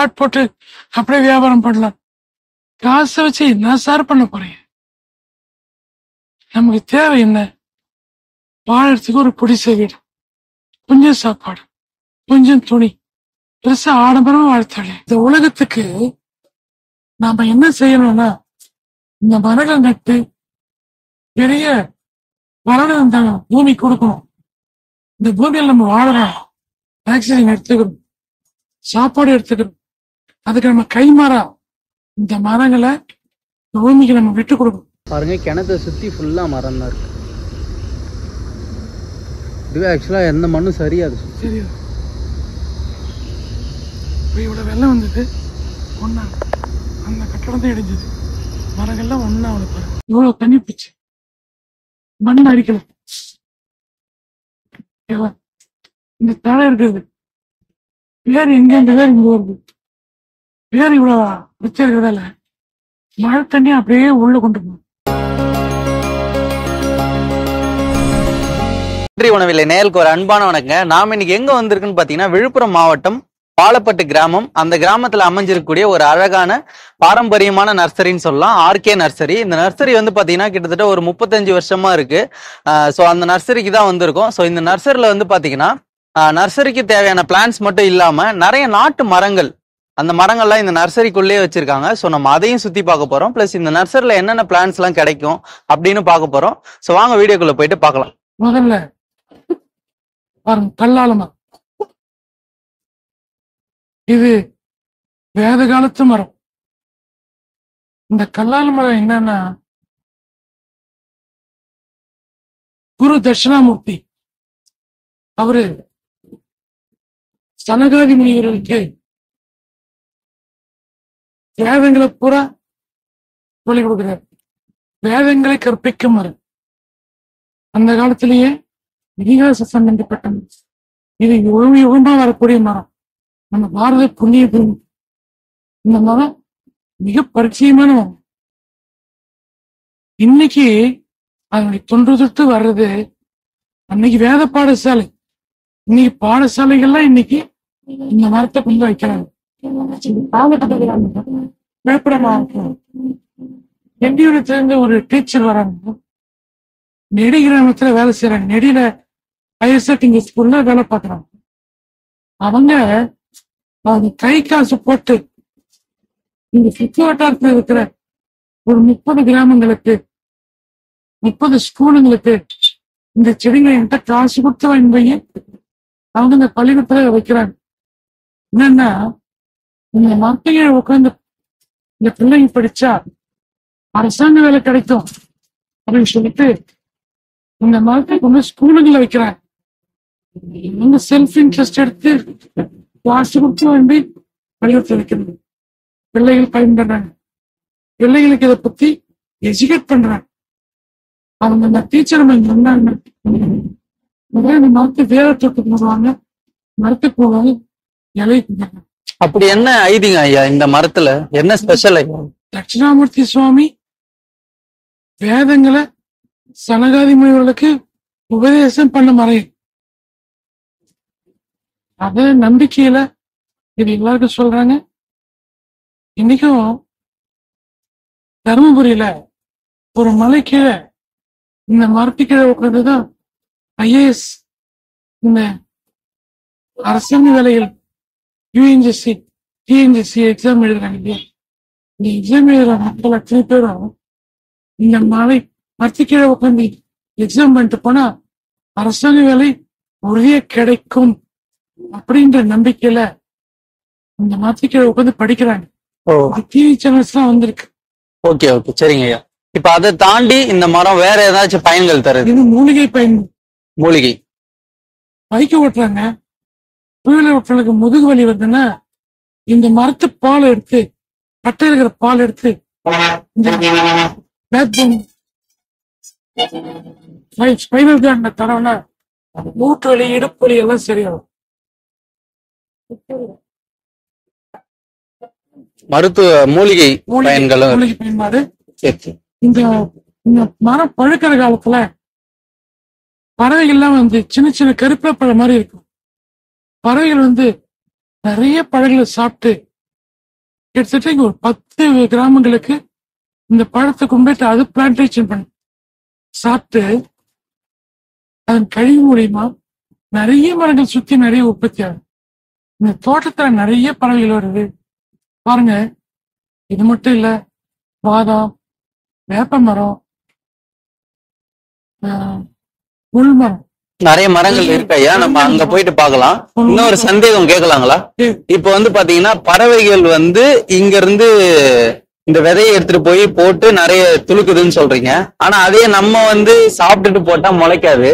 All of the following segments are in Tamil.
பிளாட் போட்டு அப்படியே வியாபாரம் பண்ணலாம். காசை வச்சு என்ன சார் பண்ண போறீங்க? நமக்கு தேவை என்ன? வாழறதுக்கு ஒரு குடிசை வீடு, கொஞ்சம் சாப்பாடு, கொஞ்சம் துணி, பெருசா ஆடம்பரமா வாழ்த்தாளே. இந்த உலகத்துக்கு நாம என்ன செய்யணும்னா, இந்த மரங்கள் நட்டு பெரிய வளர அந்த பூமி கொடுக்கணும். இந்த பூமியில் நம்ம வாழறோம், ஆக்சிஜன் எடுத்துக்கிறோம், சாப்பாடு எடுத்துக்கிறோம். அதுக்கு நம்ம கைமாறா இந்த மரங்களை பூமிக்கு நம்ம விட்டு கொடுக்கணும். பாருங்க, கிணத்தை சுத்தி ஃபுல்லா மரம் தான் இருக்கு. இதுவே ஆக்சுவலா எந்த மண்ணும் சரியாது. தெரியுது. இவ்வளவு வெள்ளம் வந்தது, ஒன்னா அந்த கட்டடம் தான் இடிஞ்சது. மரங்கள்லாம் ஒன்னா பாரு, இவ்வளவு தண்ணி பிடிச்சு மண் அடிக்கல. இந்த தழை இருக்குது, வேறு எங்க இந்த வேறு இங்க வருது. வேறு இவ்வளவு பிடிச்ச இருக்கிறதால மழை தண்ணி அப்படியே உள்ள கொண்டு போகும். உணவில்லை நேயலுக்கு ஒரு அன்பான வணக்கங்க. நாம இன்னைக்கு எங்க வந்திருக்குன்னு பாத்தீங்கன்னா, விழுப்புரம் மாவட்டம் பாலப்பட்டு கிராமம். அந்த கிராமத்துல அமைஞ்சிருக்கக்கூடிய ஒரு அழகான பாரம்பரியமான நர்சரின்னு சொல்லலாம், ஆர்கே நர்சரி. இந்த நர்சரி வந்து பாத்தீங்கன்னா கிட்டத்தட்ட ஒரு 35 வருஷமா இருக்கு. ஸோ அந்த நர்சரிக்கு தான் வந்திருக்கோம். ஸோ இந்த நர்சரியில வந்து பாத்தீங்கன்னா நர்சரிக்கு தேவையான பிளான்ஸ் மட்டும் இல்லாம நிறைய நாட்டு மரங்கள், அந்த மரங்கள்லாம் இந்த நர்சரிக்குள்ளேயே வச்சிருக்காங்க. ஸோ நம்ம அதையும் சுத்தி பார்க்க போறோம். பிளஸ் இந்த நர்சரியில என்னென்ன பிளான்ஸ் எல்லாம் கிடைக்கும் அப்படின்னு பார்க்க போறோம். ஸோ வாங்க வீடியோக்குள்ள போயிட்டு பார்க்கலாம். முதல்ல கல்லாலமா, இது வேத காலத்து மரம். இந்த கல்லால மரம் என்னன்னா, குரு தட்சிணாமூர்த்தி அவரு சனகாதி முனிவர்களுக்கு வேதங்களை பூரா சொல்லிக் கொடுக்கிறார். வேதங்களை கற்பிக்கும் மரம். அந்த காலத்திலேயே இதிகாச சம்பந்தப்பட்ட இது யுகமா வரக்கூடிய மரம். நம்ம பாரத புண்ணிய பூமி. இந்த மரம் மிக பரிச்சயமான மரம். இன்னைக்கு அதனுடைய தொன்று தொட்டு வர்றது அன்னைக்கு வேத பாடசாலை. இன்னைக்கு பாடசாலைகள்லாம் இன்னைக்கு இந்த மரத்தை கொண்டு வைக்கிறாங்க. விழுப்புரம் மாவட்டம் நெடியூரை சேர்ந்த ஒரு டீச்சர் வராங்க, நெடி கிராமத்துல வேலை செய்யறாங்க. நெடியில ஹையர் செகண்டரி ஸ்கூல்ல வேலை பார்க்கறாங்க. அவங்க கை காசு போட்டு இந்த சுற்று வட்டாரத்தில் இருக்கிற ஒரு 30 கிராமங்களுக்கு, 30 ஸ்கூலுங்களுக்கு இந்த செடிகளை என்கிட்ட காசு கொடுத்து வாங்கி அவங்க இந்த பள்ளிக்கூடத்துல வைக்கிறாங்க. என்னன்னா, இந்த மரத்தையை உட்காந்து இந்த பிள்ளைங்க படிச்சா அரசாங்க வேலை கிடைக்கும் அப்படின்னு சொல்லிட்டு இந்த மரத்தை கொண்டு ஸ்கூலுங்களை வைக்கிறாங்க. இவங்க செல்ஃப் இன்ட்ரெஸ்ட் எடுத்து காசு கொடுத்து வாங்கி பள்ளிக்கூடத்தில் வைக்கிறது. பிள்ளைகள் பயன்படுறாங்க. பிள்ளைகளுக்கு இதை பத்தி எஜுகேட் பண்றாங்க. அவங்க இந்த டீச்சர் சொன்னாங்க, இந்த மரத்தை வேற தொட்டு போடுவாங்க, மரத்துக்கு போவாங்க, இலைக்கு. அப்படி என்ன ஐதீங்க ஐயா இந்த மரத்துல? என்ன ஸ்பெஷல் ஐயா? தட்சிணாமூர்த்தி சுவாமி வேதங்களை சனகாதி முனிவர்களுக்கு உபதேசம் பண்ண மரம். அத நம்பிக்கையில இது எல்லாருக்கும் சொல்றாங்க. இன்னைக்கும் தருமபுரியில ஒரு மலை கீழே இந்த மரத்து கீழே உட்காந்துதான் IAS இந்த அரசாங்க வேலைகள் UNGC TNGC எக்ஸாம் எழுதுறாங்க இல்லையா, இந்த எக்ஸாம் எழுதுற மக்கள் அத்தனை பேரும் இந்த மரத்து கீழே உட்காந்து எக்ஸாம் பண்ணிட்டு போனா அரசாங்க வேலை உறுதியா கிடைக்கும் அப்படின்ற நம்பிக்கையில இந்த மரத்து கீழே உட்காந்து படிக்கிறாங்க. டிவி சேனல்ஸ் எல்லாம் வந்திருக்கு. ஓகே ஓகே, சரிங்க ஐயா. இப்ப அதை தாண்டி இந்த மரம் வேற ஏதாச்சும் பயன்கள் தருது? இது மூலிகை பயன். மூலிகை பைக்க ஓட்டுறாங்க, டூ வீலர் ஓட்டுறதுக்கு முதுகு வலி வருதுன்னா இந்த மரத்து பால் எடுத்து, பட்டை இருக்கிற பால் எடுத்து இந்த ஸ்பைனல் கார்ட்ல தடவைனா மூட்டு வலி, இடுப்பு வலி எல்லாம் சரியாகும். மருத்துவ மூலிகை பயன்களும் மூலிகை பயன்பாடு. இந்த மரம் பழுக்கிற காலத்துல பறவைகள்லாம் வந்து சின்ன சின்ன கருப்பை பழம் மாதிரி இருக்கும். பறவைகள் வந்து நிறைய பழங்களை சாப்பிட்டு கிட்டத்தட்ட இங்க ஒரு 10 கிராமங்களுக்கு இந்த பழத்தை கொண்டுட்டு அது பிளான்டேஷன் பண்ணி சாப்பிட்டு அதன் கழிவு மூலியமா நிறைய மரங்கள் சுத்தி நிறைய உற்பத்தி ஆகுது. இந்த தோட்டத்துல நிறைய பறவைகள் வருது பாருங்க. இது மட்டும் இல்ல, பாதாம், வேப்ப மரம், முள் மரம், நிறைய மரங்கள் இருக்கு ஐயா. நம்ம அங்க போயிட்டு பார்க்கலாம். இன்னொரு சந்தேகம் கேட்கலாங்களா? இப்ப வந்து பாத்தீங்கன்னா பறவைகள் வந்து இங்க இருந்து இந்த விதையை எடுத்துட்டு போய் போட்டு நிறைய துளுக்குதுன்னு சொல்றீங்க. ஆனா அதே நம்ம வந்து சாப்பிட்டுட்டு போட்டா முளைக்காது.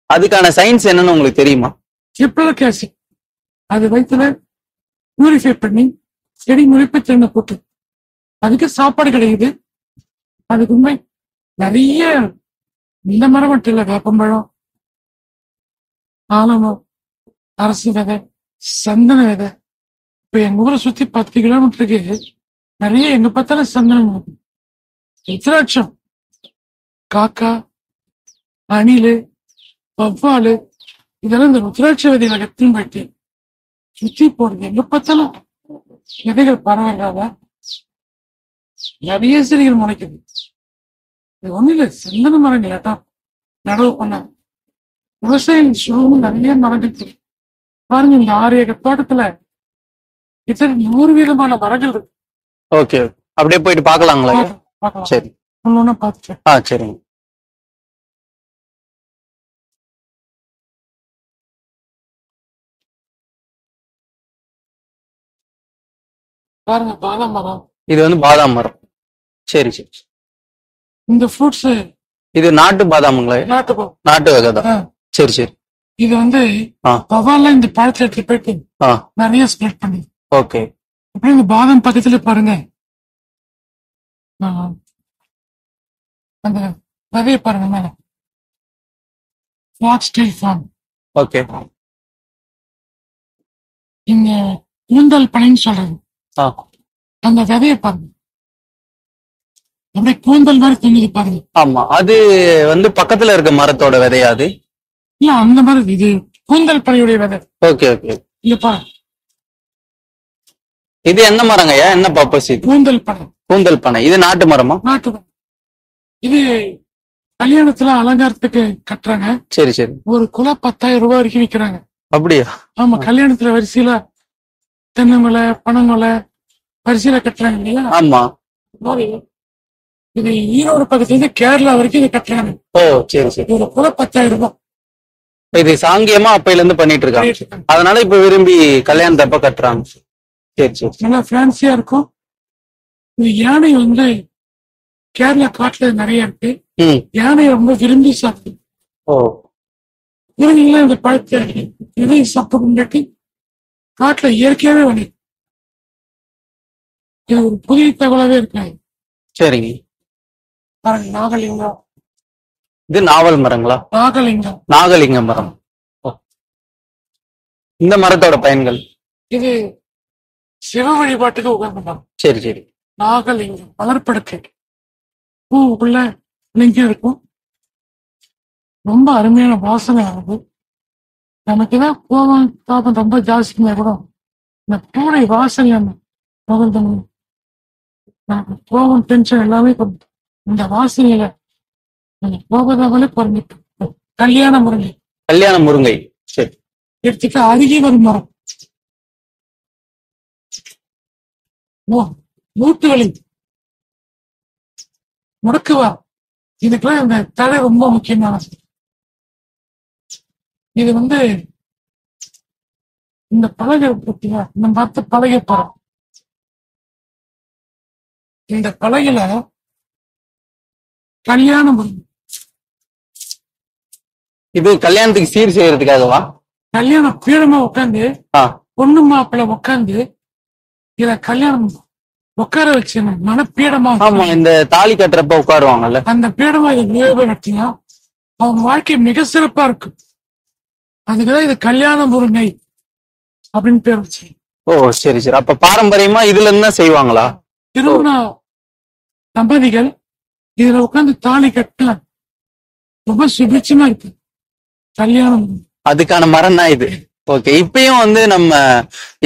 அதுக்கான சயின்ஸ் என்னன்னு உங்களுக்கு தெரியுமா? ஜிப்ரலிக் ஆசிட் அது வயிற்றுல பியூரிஃபை பண்ணி செடி முளைப்பு திறனை போட்டு அதுக்கு சாப்பாடு கிடைக்குது. அதுக்கு உண்மை நிறைய இந்த மரம் மட்டும் இல்ல, வேப்பம்பழம், ஆலமரம், அரசு விதை, சந்தன விதை. இப்ப எங்க ஊரை சுத்தி 10 கிலோமீட்டருக்கு நிறைய எங்க பார்த்தாலும் சந்தனம், ருத்ராட்சம், காக்கா, அணிலு, வவ்வாலு, இதெல்லாம் இந்த ருத்ராட்ச விதையில கத்தின்னு போயிட்டு சுத்தி போடுது. எங்க பார்த்தாலும் விதைகள் பரவாயில்லாத நிறைய செடிகள் முளைக்குது. இது ஒண்ணு இல்ல, சந்தன மரங்கள் ஏட்டாம் நடவு பண்ணாங்க. விவசாயம் சுலபம் நிறைய மரங்கள் இருக்கு. பாருங்க, இந்த 6 ஏக்கர் தோட்டத்துல கிட்ட 100 விதமான மரங்கள் இருக்கு. ஓகே, அப்படியே போயிட்டு பாக்கலாங்களா? சரி, ஒன்னொன்னா பார்த்துட்டேன். சரிங்க. பாருங்க, பாதாம் மரம். இது வந்து பாதாம் மரம். சரி சரி. இந்த ஃப்ரூட்ஸ் இது நாட்டு பாதாமுங்களா? நாட்டு வகை தான். சரி சரி. இது வந்து பவால இந்த பழத்தை எடுத்து போயிட்டு நிறைய ஸ்ப்ரெட் பண்ணி. ஓகே. அப்புறம் இந்த பாதாம் பக்கத்துல பாருங்க, அந்த விதைய பாருங்க மேல, ஃபாக்ஸ்டெயில் ஃபார்ம். ஓகே. இங்க கூந்தல் பனைன்னு சொல்றது, அந்த விதைய பாருங்க, அப்படியே கூந்தல் மாதிரி தெரிஞ்சது பாருங்க. ஆமா, அது வந்து பக்கத்துல இருக்க மரத்தோட விதையாது? இல்ல, அந்த மாதிரி இது கூந்தல் பனையுடைய விதை. Okay okay. இங்க பாருங்க, இது என்ன மரங்கய்யா? என்ன பர்பஸ் இது? கூந்தல் பனை. கூந்தல் பனை. இது நாட்டு மரமா? நாட்டு மரம். இது கல்யாணத்துல அலங்காரத்துக்கு கட்டுறாங்க. சரி சரி. ஒரு குலை 10,000 ரூபாய் வரைக்கும் விற்கிறாங்க. அப்படியா? ஆமா, கல்யாணத்துல வரிசையில தென்னங்குலை, பனங்குலை வரிசையில கட்டுறாங்க இல்லையா? ஆமா. இது ஈரோடு பக்கத்துல கேரளா வரைக்கும் இது கட்டுறாங்க. ஓ சரி சரி. ஒரு குலை 10,000 ரூபாய். இது சாங்கியமா அப்பையில இருந்து பண்ணிட்டு இருக்காங்க, அதனால இப்ப விரும்பி கல்யாணத்தப்ப கட்டுறாங்க. சரி சரி. நல்லா ஃபேன்சியா இருக்கும். இது யானை வந்து கேரளா காட்டுல நிறைய இருக்கு. யானையை ரொம்ப விரும்பி சாப்பிடும். ஓ, இவங்க இந்த பழத்தை இதை சாப்பிட்டு காட்டுல இயற்கையாவே வந்து இது ஒரு புதிய தகவலாவே இருக்காது. சரிங்க. நாகலிங்கம். இது நாவல் மரங்களா? நாகலிங்கம். நாகலிங்க மரம். இந்த மரத்தோட பயன்கள்? இது சிவ வழிபாட்டுக்கு உகந்த மரம். சரி சரி. நாகலிங்கம் மலர்படுக்கை, பூ உள்ள லிங்கம் இருக்கும். ரொம்ப அருமையான வாசனை ஆகுது. நமக்குதான் கோபம் தாபம் ரொம்ப ஜாஸ்தியா கூட இந்த பூனை வாசனை முகந்தம், கோபம் டென்ஷன் எல்லாமே இந்த வாசனையில கோபதாமலே குறைஞ்சிட்டு. கல்யாண முருங்கை. கல்யாண முருங்கை. சரி. எடுத்துட்டு அருகே வரும் மரம். மூட்டு வலி, முடக்குவா, இதுக்கெல்லாம் இந்த தலை ரொம்ப முக்கியமானது. இது வந்து இந்த பலகை பத்தியா, இந்த மரத்து பலகை படம். இந்த பலகையில கல்யாணம், இது கல்யாணத்துக்கு சீர் செய்யறதுக்காகவா? கல்யாண பீடமா உட்காந்து பொண்ணு மாப்பிள்ள உட்காந்து இத கல்யாணம் உட்கார வச்சு மனப்பீடமா. ஆமா, இந்த தாலி கட்டுறப்ப உட்காருவாங்கல்ல, அந்த பீடமா இதை உபயோகப்படுத்தினா அவங்க வாழ்க்கை மிக சிறப்பா இருக்கும். அதுக்குதான் இது கல்யாண முருங்கை அப்படின்னு பேர் வச்சு. ஓ சரி சரி. அப்ப பாரம்பரியமா இதுல இருந்தா செய்வாங்களா? திருமண தம்பதிகள் இதுல உட்காந்து தாலி கட்ட ரொம்ப சுபிட்சமா இருக்கு. கல்யாணம் அதுக்கான மரம் தான் இது. ஓகே. இப்பயும் வந்து நம்ம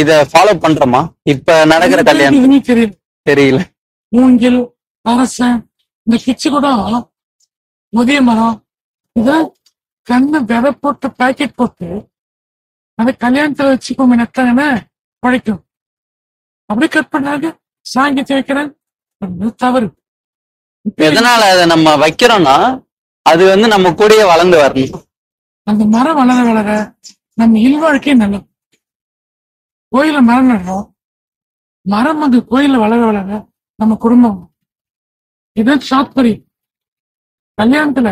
இத ஃபாலோ பண்றோமா? இப்ப நடக்கிற கல்யாணம் எதுவுமே தெரியல. தெரியல. மூங்கில், அரசன், இந்த பிச்சு கூட முதிய மரம் இத கண்ணு விதை போட்டு பாக்கெட் போட்டு அதை கல்யாணத்துல வச்சுக்கோங்க நட்டாங்கன்னா பழைக்கும். அப்படி கட் பண்ணாங்க சாங்கியத்தை வைக்கிறேன் தவறு. எதனால அதை நம்ம வைக்கிறோம்னா அது வந்து நம்ம கூடயே வளர்ந்து வரணும். அந்த மரம் வளர வளர நம்ம இல்வாழ்க்கையே நல்லது. கோயில மரம் நடுறோம், மரம் வந்து கோயில வளர வளர நம்ம குடும்பம். இதான் சாத்பரி. கல்யாணத்துல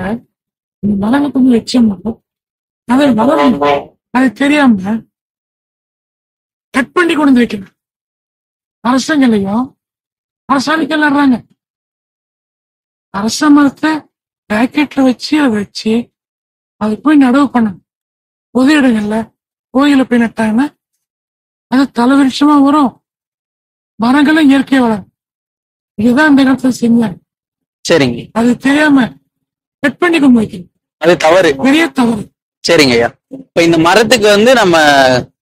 மரங்க கொஞ்சம் லட்சியம் அதை வளரும். அது தெரியாம கட் பண்ணி கொண்டு வந்து வைக்கணும். அரசங்களையும் அரசாணிகள் நடுறாங்க. அரச மரத்தை பேக்கெட்ல வச்சு அதை வச்சு அது போய் நடவு பண்ணணும். பொது இடங்கள்ல கோயில போய் நட்டாங்கன்னா அது தலைவிருஷமா வரும். மரங்களும் இயற்கையா வளரும். இதுதான் இந்த காலத்துல செஞ்சாங்க. சரிங்க. அது தெரியாம கட் பண்ணி கொண்டு வைக்கணும். அது தவறு, பெரிய தவறு. சரிங்க ஐயா. இப்ப இந்த மரத்துக்கு வந்து நம்ம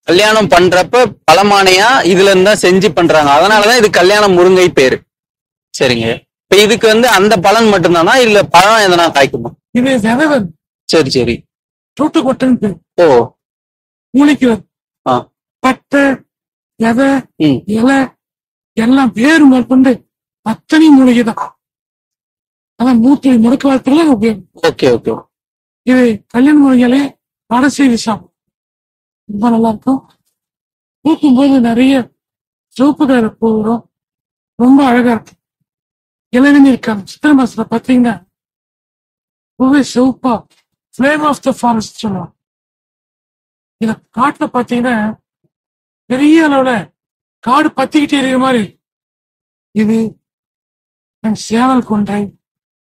கல்யாணம் பண்றப்ப பழமானையா இதுல இருந்தா செஞ்சு பண்றாங்க. அதனாலதான் இது கல்யாண முருங்கை பேரு. சரிங்க. இப்ப இதுக்கு வந்து அந்த பலன் மட்டும்தானா இல்ல பழம் எதனா காய்க்குமா? இது விதவன். சரி சரி. தூட்டு கொட்டை. ஓ, மூலிக்கிறது. பட்டை, விதை, இலை எல்லாம் வேறு மேற்கொண்டு அத்தனை மூலிகை தான். அதான் மூட்டை முடக்க வார்த்தையில உபயோகம். Okay okay. இது கல்யாண மூலிகையிலே வடை செய்தி சாப்பிடும். ரொம்ப நல்லா இருக்கும். பூக்கும் போது நிறைய சிவப்பு கலர் பூ வரும். ரொம்ப அழகா இருக்கும். இளநீர் இருக்காங்க. சித்திரை மாசத்துல பாத்தீங்கன்னா பூவே சிவப்பா ஃபிளேம் ஆஃப் த ஃபாரஸ்ட் சொல்லுவாங்க. இத காட்டுல பாத்தீங்கன்னா பெரிய அளவுல காடு பத்திக்கிட்டே இருக்கிற மாதிரி. இது சேவல் கொண்டை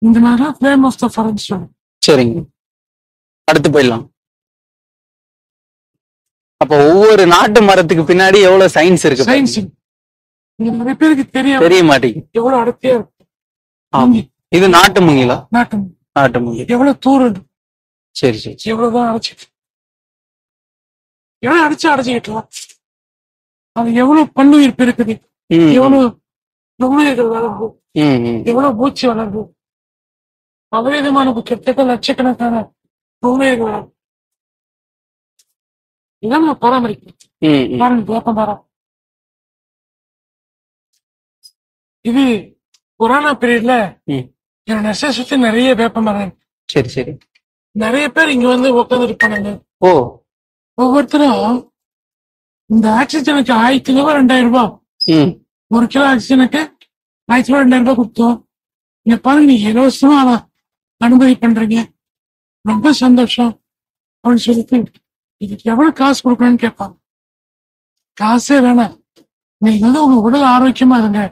இந்த மாதிரிலாம் ஃபிளேம் ஆஃப் த ஃபாரஸ்ட் சொல்லுவாங்க. சரிங்க. அடுத்து போயிடலாம். அப்ப ஒவ்வொரு நாட்டு மரத்துக்கு பின்னாடி எவ்வளவு சயின்ஸ் இருக்கு. சயின்ஸ் நிறைய பேருக்கு தெரிய மாட்டேங்குது. எவ்வளவு அடர்த்தியா இருக்கு. இது நாட்டு முங்கிலா? நாட்டு முங்கில். எவ்வளவு தூரம். சரி சரி. எவ்வளவுதான் அடைச்சிட்டு எவ்வளவு அடைச்சுக்கிட்டலாம். அது எவ்வளவு பல்லுயிர் பெருக்குது. எவ்வளவு நுண்ணுயிர்கள் வளருது. எவ்வளவு பூச்சி வளருது. பலவிதமான கிட்டத்தட்ட லட்சக்கணக்கான நுண்ணுயிர்கள் வளருது. இதான் நம்ம பராமரிக்கணும். வேப்ப மரம் இது கொரோனா பீரியட்ல என் நெச சுத்தி நிறைய வேப்ப மரம். சரி சரி. நிறைய பேர் இங்க வந்து உட்காந்து இருப்பாங்க. ஓ, ஒவ்வொருத்தரும் இந்த ஆக்சிஜனுக்கு 1000 ரூபாய் 2000 ரூபாய். 1 கிலோ ஆக்சிஜனுக்கு 1000 ரூபாய் 2000 ரூபாய் கொடுத்தோம். இங்க பாருங்க, நீங்க இலவசமா அனுமதி பண்றீங்க, ரொம்ப சந்தோஷம் அப்படின்னு சொல்லிட்டு இதுக்கு எவ்வளவு காசு கொடுக்கணும்னு கேட்பாங்க. காசே வேணாம், நீங்க வந்து உங்க உடல் ஆரோக்கியமா இருங்க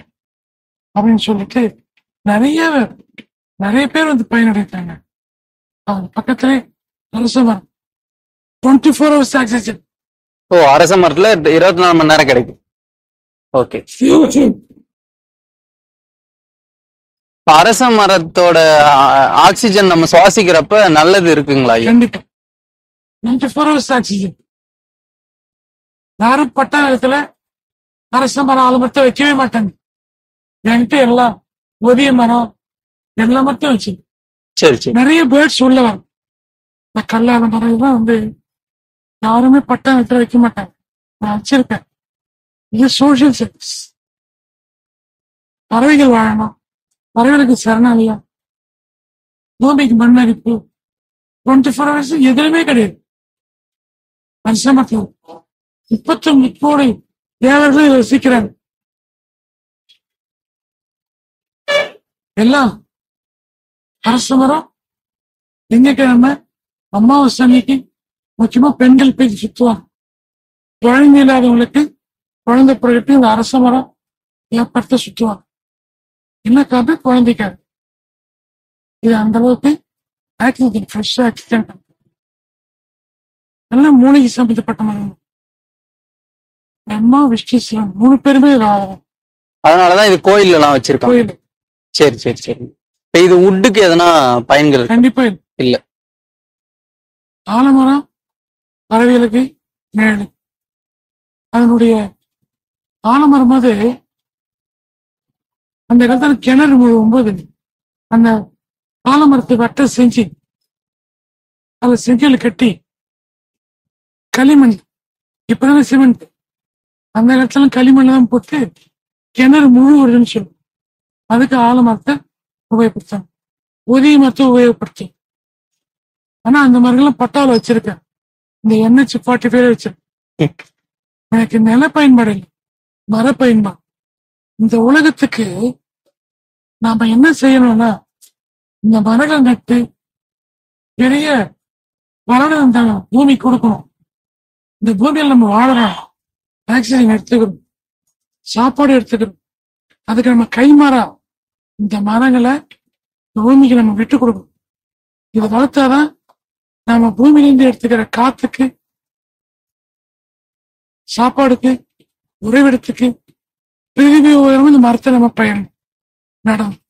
அப்படின்னு சொல்லிட்டு நிறைய பேர் வந்து பயனடைத்தாங்க. அவங்க பக்கத்திலே அரச மரம் 24 hours ஆக்சிஜன். ஓ, அரச மரத்துல 24 மணி நேரம் கிடைக்கும். ஓகே. அரச மரத்தோட ஆக்சிஜன் நம்ம சுவாசிக்கிறப்ப நல்லது இருக்குங்களா? கண்டிப்பா 24 hours ஆக்சிஜன். யாரும் பட்டா இடத்துல அரச மரம் ஆலமரத்தை வைக்கவே மாட்டாங்க. என்கிட்ட எல்லாம் ஒதிய மரம் எல்லா மரத்தையும் வச்சு. சரி சரி. நிறைய பேர்ட்ஸ் உள்ள வரும். இந்த கல்லாத மரம் எல்லாம் வந்து யாருமே பட்டா இடத்துல வைக்க மாட்டாங்க. நான் வச்சிருக்கேன். இது சோசியல் சர்வீஸ். பறவைகள் வாழணும், பறவைகளுக்கு சரணாலயம், பூமிக்கு மண்ணரிப்பு 24 hours எதுவுமே கிடையாது. வருஷமத்தில் 39 கோடி தேவர்கள் ரசிக்கிறாங்க. எல்லாம் அரச மரம். திங்கக்கிழமை அமாவாசை அன்னைக்கு முக்கியமா பெண்கள் போய் சுத்துவாங்க. குழந்தை இல்லாதவங்களுக்கு குழந்தை பிறகு இந்த அரச மரம் ஏற்படுத்த சுத்துவாங்க. என்ன காரணம்? குழந்தைக்காக. இது அந்த அளவுக்கு ஆக்சிஜன் ஃப்ரெஷ் ஆக்சிஜன் எல்லாம் மூலிகை சம்பந்தப்பட்ட மரம். அம்மா விஷ்ணு 3 பேருமே அதனாலதான் இது கோயில் எல்லாம் வச்சிருக்காங்க. கோயில். சரி சரி சரி. இது உட்டுக்கு எதனா பயன்கள்? கண்டிப்பா இல்ல. ஆலமரம் பறவைகளுக்கு நிழல். அதனுடைய ஆலமரம் அது அந்த இடத்துல கிணறு முழுவும்போது அந்த ஆலமரத்தை வட்ட செஞ்சு அதை செங்கல் கட்டி களிமண், இப்பதானே சிமெண்ட், அந்த இடத்துல களிமண் தான் போட்டு கிணறு முழுவதுன்னு சொல்லுவோம். அதுக்கு ஆலமரத்தை உபயோகப்படுத்தாங்க, உதவி மரத்தை உபயோகப்படுத்தும். ஆனா அந்த மரங்கள்லாம் பட்டாவில் வச்சிருக்கேன், இந்த NH-45 வச்சிருக்கேன். எனக்கு நில பயன்பாடு இல்லை, மர பயன்பாடு. இந்த உலகத்துக்கு நாம என்ன செய்யணும்னா இந்த மரங்கள் நட்டு பெரிய வளர அந்த பூமி கொடுக்கணும். இந்த பூமியில் நம்ம வாழறோம், ஆக்சிஜன் எடுத்துக்கிறோம், சாப்பாடு எடுத்துக்கிறோம். அதுக்கு நம்ம கைமாறா இந்த மரங்களை பூமிக்கு நம்ம விட்டு கொடுக்கணும். இதை வளர்த்தாதான் நாம பூமியிலிருந்து எடுத்துக்கிற காத்துக்கு, சாப்பாடுக்கு, உறைவிடத்துக்கு பிரிவு உயரம் இந்த மரத்தை நம்ம பயன் நடணும்.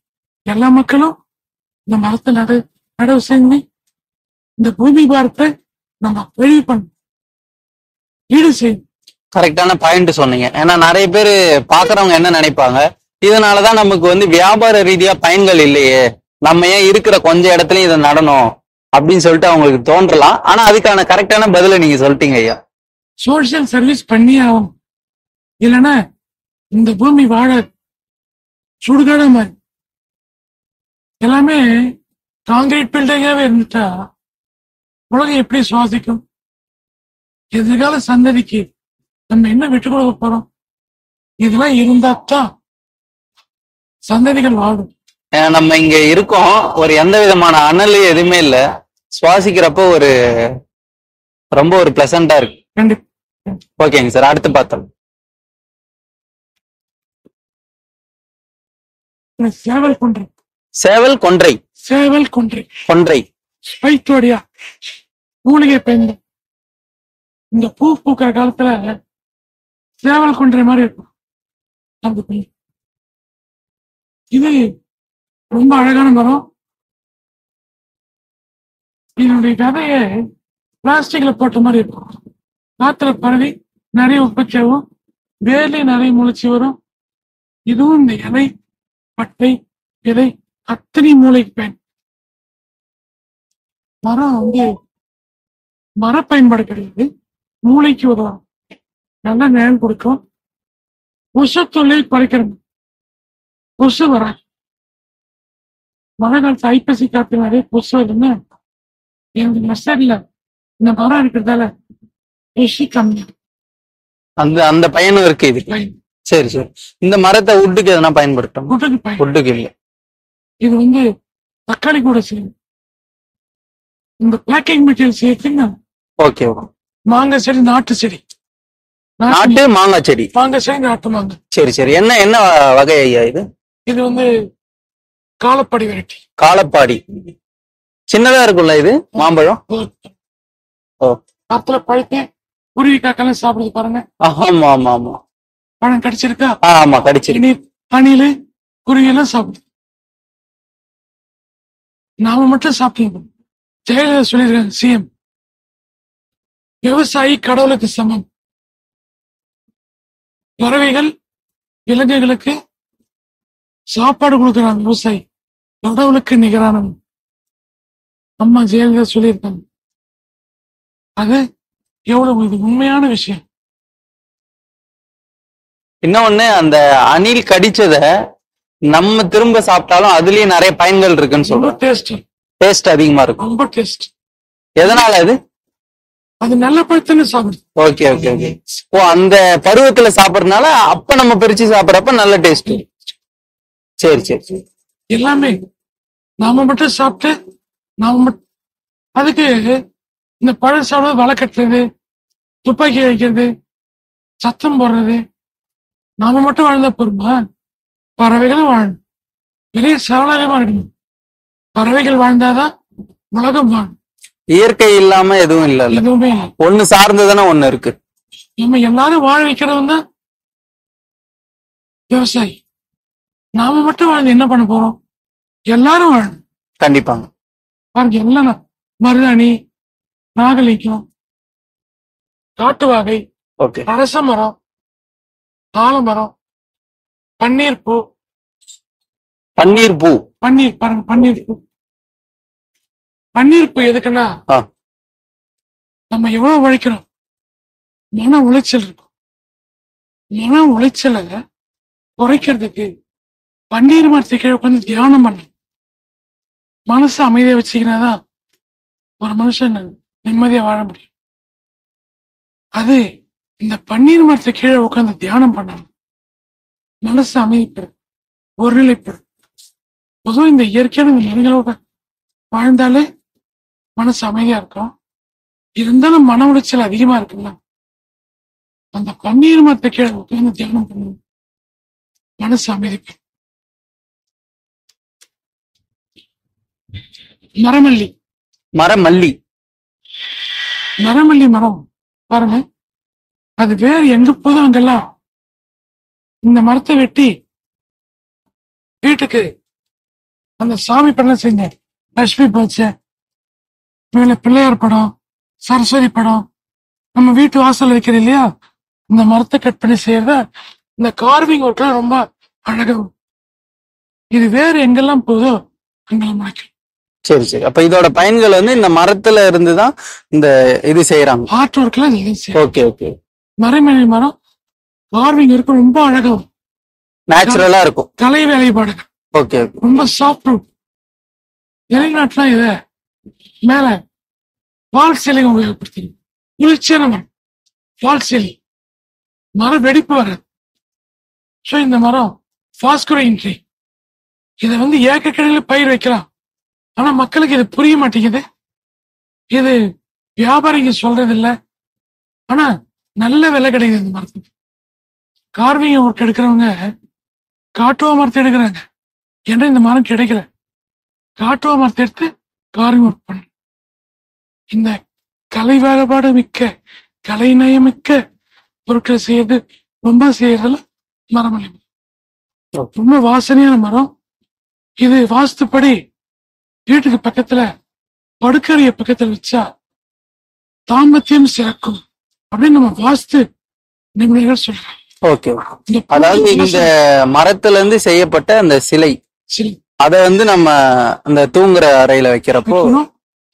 எல்லா மக்களும் இந்த மரத்தை நடவு செஞ்சு இந்த பூமி பாரத்தை நம்ம வெளிவு பண்ணணும், ஈடு செய்யணும். கரெக்டான பாயிண்ட் சொன்னீங்க. ஏன்னா நிறைய பேர் பாக்குறவங்க என்ன நினைப்பாங்க, இதனாலதான் நமக்கு வந்து வியாபார ரீதியா பயன்கள் இல்லையே, நம்ம ஏன் இருக்கிற கொஞ்ச இடத்துலயும் இதை நடணும் அப்படின்னு சொல்லிட்டு அவங்களுக்கு தோன்றலாம். ஆனா அதுக்கான கரெக்டான பதில நீங்க சொல்லிட்டீங்க ஐயா. சோசியல் சர்வீஸ் பண்ணி ஆகும், இல்லைன்னா இந்த பூமி வாழ சுடுகாட மாதிரி. எல்லாமே காங்கிரீட் பில்டிங்காவே இருந்துட்டா உலகம் எப்படி சுவாசிக்கும்? எதிர்கால சந்ததிக்கு நம்ம என்ன விட்டு கொடுக்க போறோம்? இதெல்லாம் இருந்தாத்தான் சந்ததிகள் வாழும். நம்ம இங்க இருக்கோம், ஒரு எந்த விதமான அனல் எதுவுமே இல்ல, சுவாசிக்கிறப்போ ஒரு ரொம்ப ஒரு பிளசண்டா இருக்கு. கண்டிப்பா. ஓகேங்க சார், அடுத்து பார்த்தோம். சேவல் கொன்றை. சேவல் கொன்றை. சேவல் கொன்றை. கொன்றை ஸ்பைட்டோடியா மூலிகை பயன்படும். இந்த பூ பூக்கிற காலத்துல சேவல் கொன்றை மாதிரி இருக்கும் அந்த பூ. இது ரொம்ப அழகான மரம். இதனுடைய விதைய பிளாஸ்டிக்ல போட்ட மாதிரி இருக்கும். காத்துல பரவி நிறைய உற்பத்தி ஆகும், வேர்லயும் நிறைய முளைச்சி வரும். இதுவும் இந்த இலை, பட்டை, விதை அத்தனை மூளைக்கு பயன். மரம் வந்து மர பயன்பாடு கிடையாது, மூளைக்கு உதவும், நல்ல நிழல் கொடுக்கும். கொசு தொல்லை குறைக்கிறது, கொசு வராது. மழை காலத்து ஐப்பசி காத்து நிறைய கொசு வருதுன்னு எங்க நர்சரியில இந்த மரம் இருக்கிறதால கொசு கம்மி. அந்த அந்த பயனும் இருக்கு இது. சரி சரி. இந்த மரத்தை உட்டுக்கு எதனா பயன்படுத்தும்? உட்டுக்கு இல்ல. இது வந்து தக்காளி கூட செய்யும், இந்த பேக்கிங் மெட்டீரியல் செய்யறதுங்க. ஓகே. மாங்காய் செடி, நாட்டு செடி, நாட்டு மாங்காய் செடி. மாங்காய் செடி, நாட்டு மாங்காய். சரி சரி. என்ன என்ன வகை ஐயா இது? இது வந்து காலப்பாடி வெரைட்டி. காலப்பாடி சின்னதா இருக்கும்ல இது மாம்பழம்? ஓ, காத்துல பழுத்து குருவி காக்கெல்லாம் சாப்பிடுது பாருங்க. ஆமா ஆமா ஆமா. பழம் கடிச்சிருக்கா? ஆமா கடிச்சிருக்கு. அணிலு குருவி எல்லாம் சாப்பிடுது, நாம மட்டும் சாப்பிடுவோம். ஜெயலலிதா சொல்லியிருக்காங்க, சிஎம், விவசாயி கடவுளுக்கு சமம். பறவைகள் விலங்குகளுக்கு சாப்பாடு கொடுக்கிறான் விவசாயி, கடவுளுக்கு நிகரானவன். அம்மா ஜெயலலிதா சொல்லியிருக்காங்க. அது எவ்வளவு இது உண்மையான விஷயம். இன்னொன்னு, அந்த அணில் கடிச்சத நம்ம திரும்ப சாப்பிட்டாலும் அதுலயும் நிறைய பயன்கள் இருக்குன்னு சொல்றோம். டேஸ்ட் அதிகமா இருக்கும். ரொம்ப டேஸ்ட். எதனால அது? அது நல்ல பழத்துல சாப்பிடுது. Okay okay okay. ஓ, அந்த பருவத்துல சாப்பிடறதுனால அப்ப நம்ம பிரிச்சு சாப்பிடறப்ப நல்ல டேஸ்ட். சரி சரி சரி. எல்லாமே நாம மட்டும் சாப்பிட்டு நாம மட்டும் அதுக்கு இந்த பழம் சாப்பிடுறது, வலை கட்டுறது, துப்பாக்கி வைக்கிறது, சத்தம் போடுறது, நாம மட்டும் வாழ்ந்தா போருமா? பறவைகளும் வாழணும், பெரிய சவாலாக இருக்கணும். பறவைகள் வாழ்ந்தாதான் உலகம் வாழும். இயற்கை இல்லாம எதுவும் இல்ல. எதுவுமே இல்லை. ஒண்ணு சார்ந்ததுன்னா ஒண்ணு இருக்கு. நம்ம எல்லாரும் வாழ வைக்கிறவன் தான் விவசாயி. நாம மட்டும் வாழ்ந்து என்ன பண்ண போறோம்? எல்லாரும் வாழணும். கண்டிப்பாங்க. பாருங்க, எல்லாம் மருதாணி, நாகலிங்கம், காட்டு வகை, ஓகே. அரச மரம், ஆலமரம், பன்னீர் பூ. பன்னீர் பூ. பன்னீர் பாருங்க, பன்னீர் பூ. பன்னீர் பூ எதுக்குன்னா நம்ம எவ்வளவு உழைக்கிறோம், மன உளைச்சல் இருக்கும். மன உளைச்சலை குறைக்கிறதுக்கு பன்னீர் மரத்தை கீழே உட்காந்து தியானம் பண்ணணும். மனசு அமைதியா வச்சுக்கினாதான் ஒரு மனுஷன் நிம்மதியா வாழ முடியும். அது இந்த பன்னீர் மரத்தை கீழே உட்காந்து தியானம் பண்ணணும். மனசு அமைதிப்பெறும், ஒருநிலைப்பெறும். பொதுவும் இந்த இயற்கையான இந்த மனிதனோட வாழ்ந்தாலே மனசு அமைதியா இருக்கும். இருந்தாலும் மன உளைச்சல் அதிகமா இருக்குல்ல, அந்த பன்னீர் மரத்தை கீழே உட்காந்து தியானம் பண்ணணும். மனசு அமைதிப்பெறும். மரமல்லி. மரமல்லி. மரமல்லி மரம் பாருங்க, அது வேறு எங்க போதும் அங்கெல்லாம் இந்த மரத்தை வெட்டி வீட்டுக்கு அந்த சாமி படம் செஞ்சேன். லட்சுமி போச்ச மேல பிள்ளையார் படம், சரஸ்வதி படம் நம்ம வீட்டு வாசல் வைக்கிற இல்லையா, இந்த மரத்தை கட் பண்ணி செய்யறத இந்த கார்விங் ஒர்க்லாம் ரொம்ப அழகும். இது வேறு எங்கெல்லாம் போதோ அங்கெல்லாம் முளைக்கும். சரி சரி. அப்ப இதோட பயன்கள் இந்த மரத்துல இருந்துதான் இந்த இது செய்யறாங்க. ஆர்ட் ஒர்க்லாம் ஓகே ஓகே. மரமல்லி மரம் கார்விங் ஒர்க் ரொம்ப அழகும், நேச்சுரலா இருக்கும். கலை வேலைப்பாடுகள் ஓகே. ரொம்ப சாஃப்ட். வெளிநாட்டுல இத மேல வால் சீலிங் உபயோகப்படுத்தி குளிர்ச்சியான மரம் வால் சீலிங். மரம் வெடிப்பு வராது. ஸோ இந்த மரம் பாஸ்குரைன் ட்ரீ. இதை ஏக்கக்கடையில் பயிர் வைக்கலாம். ஆனா மக்களுக்கு இது புரிய மாட்டேங்குது. இது வியாபாரிங்க சொல்றது இல்லை. ஆனா நல்ல விலை கிடைக்குது இந்த மரத்துக்கு. கார்விங் ஒர்க் எடுக்கிறவங்க காட்டுவா மரத்தை எடுக்கிறாங்க. ஏன்னா இந்த மரம் கிடைக்கல, காட்டுவா மரத்தை எடுத்து கார்விங் ஒர்க் பண்ணு. இந்த கலை வேலைப்பாடு மிக்க, கலை நயமிக்க பொருட்களை செய்யறது ரொம்ப செய்யறதுல மரமல்லி ரொம்ப வாசனையான மரம். இது வாஸ்துப்படி வீட்டுக்கு பக்கத்துல படுக்கறைய பக்கத்துல வச்சா தாம்பத்தியம் சிறக்கும் அப்படின்னு நம்ம வாஸ்து நிபுணர்கள் சொல்றாங்க. ஓகே. அதாவது இந்த மரத்துல இருந்து செய்யப்பட்ட அந்த சிலை அத நம்ம அந்த தூங்குற அறையில வைக்கிறப்போ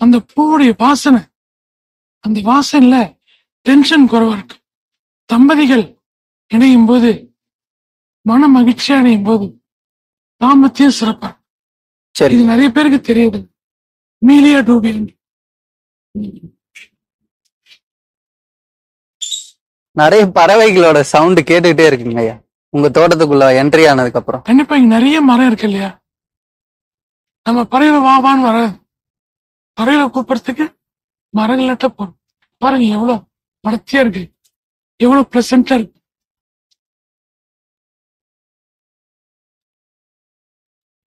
அந்த பூவுடைய வாசனை, அந்த வாசனைல டென்ஷன் குறைவா இருக்கு. தம்பதிகள் இணையும் போது, மன மகிழ்ச்சி அடையும் போது தாம்பத்தியம் சிறப்பா. சரி. இது நிறைய பேருக்கு தெரியுது. மீலியா டூபில் நிறைய பறவைகளோட சவுண்ட் கேட்டுக்கிட்டே இருக்குங்க ஐயா உங்க தோட்டத்துக்குள்ள என்ட்ரி ஆனதுக்கு அப்புறம். கண்டிப்பா இங்க நிறைய மரம் இருக்கு இல்லையா, நம்ம பறவைகளை வாவான்னு வராது. பறவைகளை கூப்பிடுறதுக்கு மரங்கள்ட்ட போறோம். பாருங்க எவ்வளவு அடர்த்தியா இருக்கு, எவ்வளவு பிளசண்டா இருக்கு.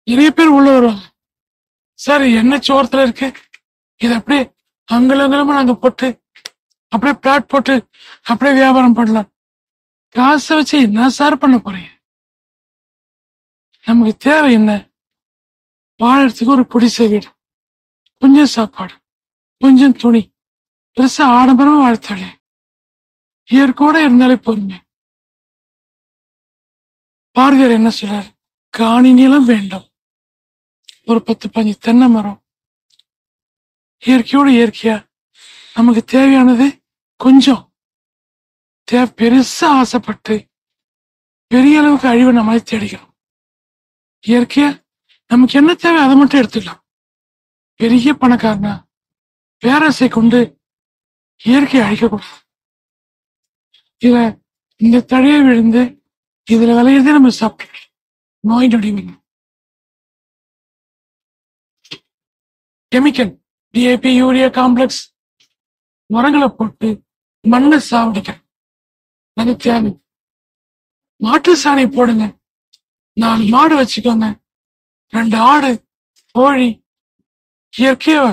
நிறைய பேர் உள்ள வருவாங்க. சார் என்ன சோரத்துல இருக்கு, இது அப்படியே அங்கலங்கலமா நாங்க போட்டு அப்படியே பிளாட் போட்டு அப்படியே வியாபாரம் பண்ணலாம். காசை வச்சு என்ன சார் பண்ண போறீங்க? நமக்கு தேவை என்ன? வாழறதுக்கு ஒரு பிடிச்ச வீடு, கொஞ்சம் சாப்பாடு, கொஞ்சம் துணி, பெருசா ஆடம்பரமா வாழ்த்தாளே, இயற்கையோட இருந்தாலே போருங்க. பாரதியார் என்ன சொல்றாரு? காணி நிலம் வேண்டும், ஒரு 10-15 தென்னை மரம். இயற்கையோட இயற்கையா நமக்கு தேவையானது கொஞ்சம். பெருசா ஆசைப்பட்டு பெரிய அளவுக்கு அழிவை நம்மளே தேடிக்கிறோம். இயற்கையா நமக்கு என்ன தேவை அதை மட்டும் எடுத்துக்கலாம். பெரிய பணக்காரனா பேராசை கொண்டு இயற்கையை அழிக்கக்கூடாது. இதுல இந்த தழையை விழுந்து இதுல விளையதே நம்ம சாப்பிட்டு நோய் நொடி வரும். கெமிக்கல் டிஏபி யூரியா காம்ப்ளெக்ஸ் மரங்களை போட்டு மண்ணை சாவடிக்க அது தேவை. மாட்டு சாணி போடுங்க, 4 மாடு வச்சுக்கோங்க, 2 ஆடு, கோழி, இயற்கையா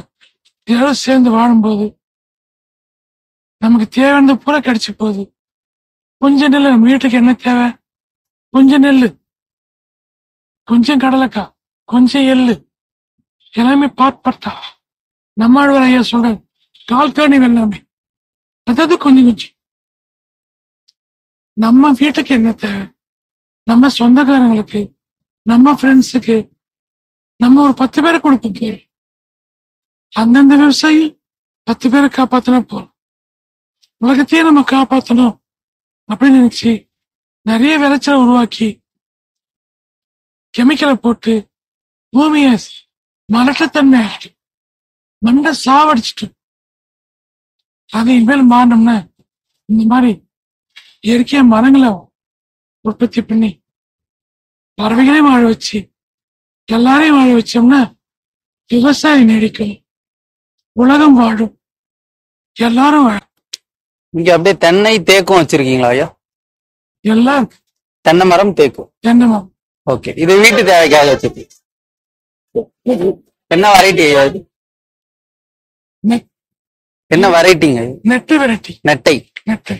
இதோட சேர்ந்து வாழும்போது நமக்கு தேவையானது பூரா கிடைச்சு போகுது. கொஞ்சம் நெல், நம்ம வீட்டுக்கு என்ன தேவை? கொஞ்சம் நெல்லு, கொஞ்சம் கடலைக்காய், கொஞ்சம் எள்ளு, எல்லாமே பார்ப்பட்டா. நம்மாழ்வார் ஐயா சொல்றாரு, கால்காணி வெள்ளாமை. அதாவது கொஞ்சம் கொஞ்சம் நம்ம வீட்டுக்கு என்ன தேவை, நம்ம சொந்தக்காரங்களுக்கு, நம்ம ஃப்ரெண்ட்ஸுக்கு நம்ம ஒரு 10 பேரை கொடுப்போம். அந்தந்த விவசாயி 10 பேரை காப்பாத்தினா போறோம். உலகத்தையே நம்ம காப்பாத்தணும் அப்படின்னு நினைச்சு நிறைய விளைச்சலை உருவாக்கி கெமிக்கலை போட்டு பூமியை மலட்டத்தன்மை ஆகிட்டு மண்டை சாவடிச்சிட்டு அதை இனிமேல் மாறணும்னா இந்த மாதிரி இயற்கையா மரங்களை உற்பத்தி பண்ணி பறவைகளையும் வாழ வச்சு எல்லாரையும் வாழ வச்சோம்னா விவசாயம் நீடிக்கும், உலகம் வாழும், எல்லாரும் வாழும். இங்க அப்படியே தென்னை தேக்கும் வச்சிருக்கீங்களா ஐயா? எல்லாம் தென்னை மரம் தேக்கும். தென்னை மரம். ஓகே, இது வீட்டு தேவைக்காக வச்சிருக்கீங்க. என்ன வெரைட்டி ஐயா இது? என்ன வெரைட்டிங்க? Net variety. நெட்டை. நெட்டை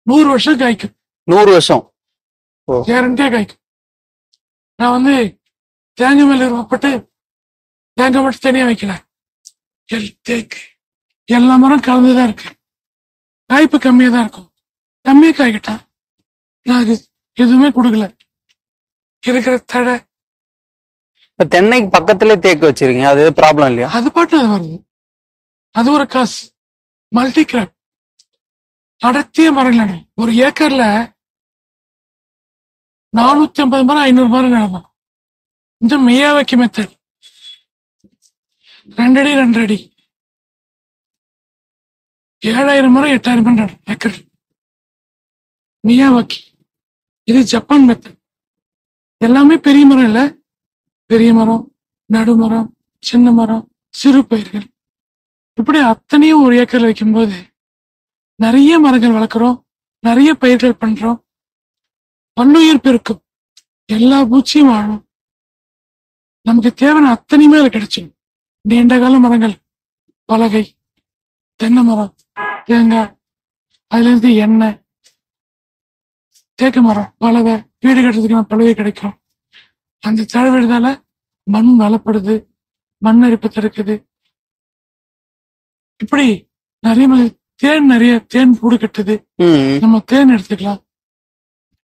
100 வருஷம் காய்க்கும். 100 வருஷம் கேரண்டியா காய்க்கும். நான் தேங்காய் மேல விருப்பப்பட்டு தேங்காய் மட்டும் தனியா வைக்கல, தேக்கு எல்லா மரம் கலந்துதான் இருக்கு. காய்ப்பு கம்மியா தான் இருக்கும். கம்மியா காய்க்கிட்டான் நான் அது எதுவுமே கொடுக்கல. இருக்கிற தடை தென்னைக்கு பக்கத்துல தேக்கு வச்சிருக்கீங்க, அது ப்ராப்ளம் இல்லையா? அது பாட்டு அது வருது, அது ஒரு காசு. மல்டி கிராப் அடர்த்திய மரங்கள் ஒரு ஏக்கர்ல 450 மரம் 500 மரம் நடக்கும். இந்த மியாவாக்கி மெத்தட் 2 அடி 2 அடி 7000 மரம் 8000 மரம் நடும் ஏக்கர். மியாவாக்கி இது ஜப்பான் மெத்தட். எல்லாமே பெரிய மரம் இல்ல, பெரிய மரம், நடுமரம், சின்ன மரம், சிறு பயிர்கள், இப்படி அத்தனையும் ஒரு ஏக்கர்ல வைக்கும்போது நிறைய மரங்கள் வளர்க்குறோம், நிறைய பயிர்கள் பண்றோம், பல்லுயிர் பெருக்கும், எல்லா பூச்சியும் வாழும், நமக்கு தேவையான அத்தனையுமே அது கிடைச்சிடும். நீண்ட கால மரங்கள், பலகை, தென்னை மரம், தேங்காய், அதுல இருந்து எண்ணெய், தேக்கு மரம், பலகை, வீடு கட்டுறதுக்கு பலகை கிடைக்கும். அந்த தழவிடுதால மண் வளப்படுது, மண் அரிப்பு தடுக்குது. இப்படி நிறைய தேன் கூடு கட்டுது. நம்ம தேன் எடுத்துக்கலாம்.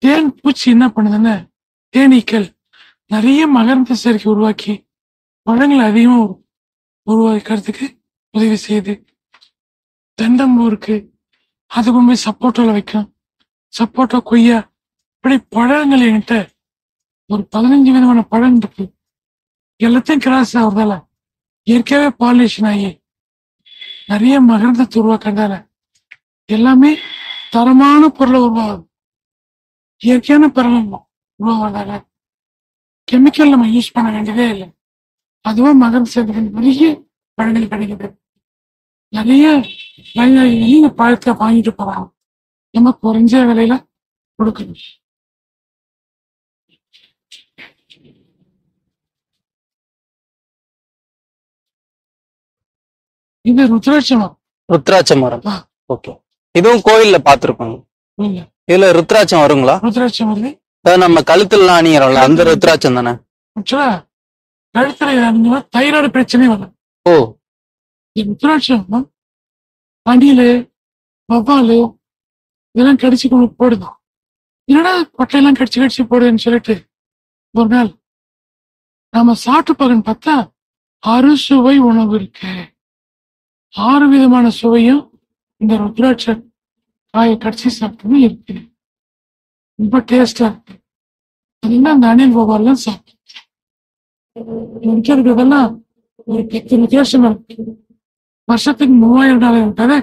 தேன் பூச்சி என்ன பண்ணுதுன்னு தேனீக்கள் நிறைய மகரந்த சேர்க்கை உருவாக்கி பழங்களை அதிகமா உருவாக்கிறதுக்கு உதவி செய்யுது. தெண்டம்பூ இருக்கு, அது கொண்டு போய் சப்போட்டால வைக்கும். சப்போட்டா, கொய்யா, இப்படி பழங்கள் என்கிட்ட ஒரு 15 விதமான பழம் இருக்கு. எல்லாத்தையும் கிராஸ் ஆகுறதால இயற்கையாவே பாலினேஷன் ஆகி நிறைய மகரந்தத்தை உருவாக்குறதால எல்லாமே தரமான பொருளை உருவாகுது. இயற்கையான பொருள் உருவாகிறதால கெமிக்கல் நம்ம யூஸ் பண்ண வேண்டியதே இல்லை. அதுவா மகரந்த சேர்த்து நிறைய பழங்கள் கிடைக்குது. நிறைய நீங்க பழத்தை வாங்கிட்டு போறாங்க, நம்ம குறைஞ்ச விலையில கொடுக்கணும். இது ருத்ராட்ச மரம். ருத்ராட்ச மரம். ஓகே, இதுவும் கோயில்ல பாத்துருப்பாங்க. இதுல ருத்ராட்சம் வருங்களா? ருத்ராட்சம் வருது. நம்ம கழுத்துல அணியறோம்ல அந்த ருத்ராட்சம் தானே? ஆக்சுவலா கழுத்துல தைராய்டு பிரச்சனை வரும். ஓ, ருத்ராட்சம் அணிலு, வவ்வாலு இதெல்லாம் கடிச்சு கொண்டு போடுது. என்னடா கொட்டையெல்லாம் கடிச்சு போடுதுன்னு சொல்லிட்டு ஒரு நாள் நாம சாப்பிட்டு பார்க்கன்னு பார்த்தா அறுசுவை உணவு இருக்கு. 6 விதமான சுவையும் இந்த ருத்ராட்ச காயை கடிச்சு சாப்பிட்டு இருக்கு. ரொம்ப டேஸ்டா இருக்கு. அதுன்னா அந்த அணில் வவ்வாலாம் சாப்பிட்டு இருக்கிறதெல்லாம் ஒரு 10 வித்தியாசம் இருக்கு. வருஷத்துக்கு 3000 கதை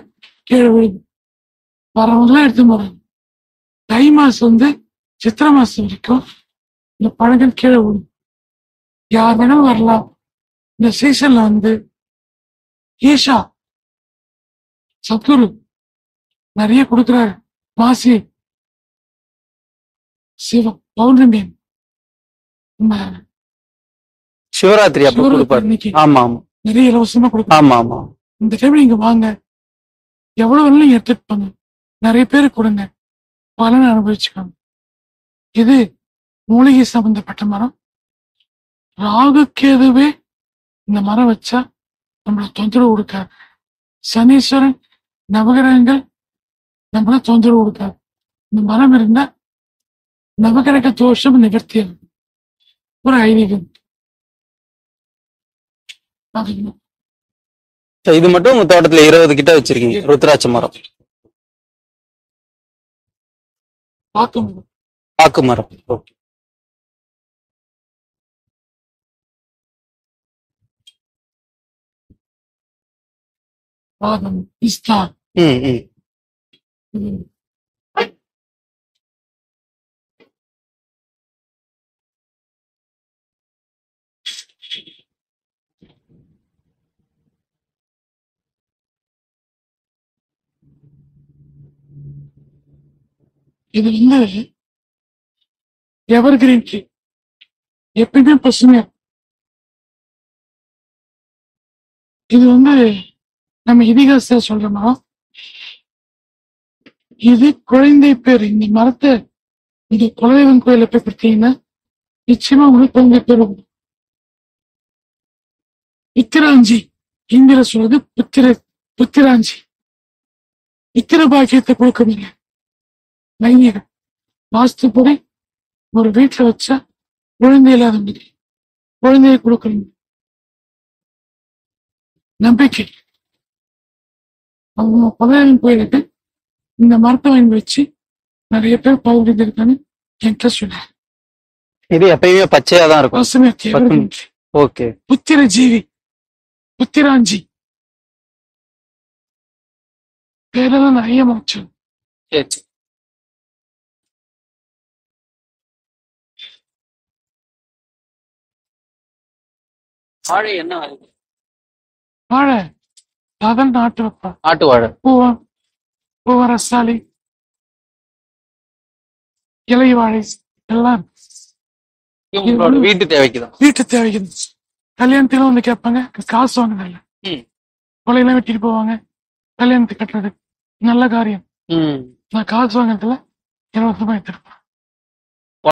கீழே விழுது. வரவங்கலாம் எடுத்து போறாங்க. தை மாசம் சித்திரை மாசம் வரைக்கும் இந்த பழங்கள் கீழே விழுது. யார் வேணாலும் வரலாம். இந்த சீசன்ல ஈஷா சத்குரு நிறைய கொடுக்குறாரு. மாசி, சிவம், பௌர்ணமி, சிவராத்திரி ஆமா நிறைய இலவசமா கொடுக்குறாரு. ஆமா ஆமா, இந்த டைம்ல நீங்க வாங்க, எவ்வளவு வேணாலும் எடுத்துப்பாங்க. நிறைய பேரு கொடுங்க, பலனை அனுபவிச்சுக்காங்க. இது மூலிகை சம்பந்தப்பட்ட மரம். ராகுக்கேதுவே இந்த மரம் வச்சா நம்மள தொந்தரவு கொடுக்காது. சனீஸ்வரன் நவகிரகங்கள் நம்மள தொந்தரவு கொடுக்காது. இந்த மரம் இருந்தா நவகிரக தோஷம் நிவர்த்தியாகும். ஒரு ஐதீகம். பாத்தீங்களா? So, இது மட்டும் உங்க தோட்டத்துல 20 கிட்ட வச்சிருக்கீங்க ருத்ராட்ச மரம், பார்க்கணும். பாக்கு மரம். Okay. பாதம், பிஸ்தா. ம், ம். ம். இது எவர் கிரீன் ட்ரீ, எப்பயுமே பசுமையா. இது நம்ம இதிகாசத்துல சொல்றோமா, இது குழந்தை பேர். இந்த மரத்தை இந்த குலதெய்வம் கோயில போய் கொடுத்தீங்கன்னா நிச்சயமா உங்களுக்கு குழந்தை பேர் உண்டு. பித்திராஞ்சி இந்திர சொல்றது புத்திராஞ்சி. பித்திர பாக்கியத்தை கொடுக்கணுங்க. வைணிகம் வாஸ்துப்படி ஒரு வீட்டுல வச்சா குழந்தை இல்லாதவங்களுக்கு குழந்தையை கொடுக்கணும். நம்பிக்கை. அவங்க குலதெய்வம் கோயிலுக்கு இந்த மரத்தை வாங்கி வச்சு நிறைய பேர் பகுதியிருக்கான்னு என்கிட்ட சொன்னார். இது எப்பயுமே பச்சையா தான் இருக்கும். பசுமை. ஓகே. புத்திர ஜீவி, புத்திராஞ்சி பேரெல்லாம் நிறைய மாற்றம். வாழை என்ன வாழை அதன் நாட்டு வைப்பா. நாட்டு வாழை. பூவ ரசாலி, இலை வாழை எல்லாம் வீட்டு தேவைக்குதான். வீட்டு தேவைக்கு. கல்யாணத்திலும் கேட்பாங்க, காசு வாங்கினதில்ல. கொலையெல்லாம் வெட்டிட்டு போவாங்க கல்யாணத்துக்கு கட்டுறது. நல்ல காரியம். நான் காசு வாங்கினதுல 20 ரூபாய் எடுத்துருப்பேன்.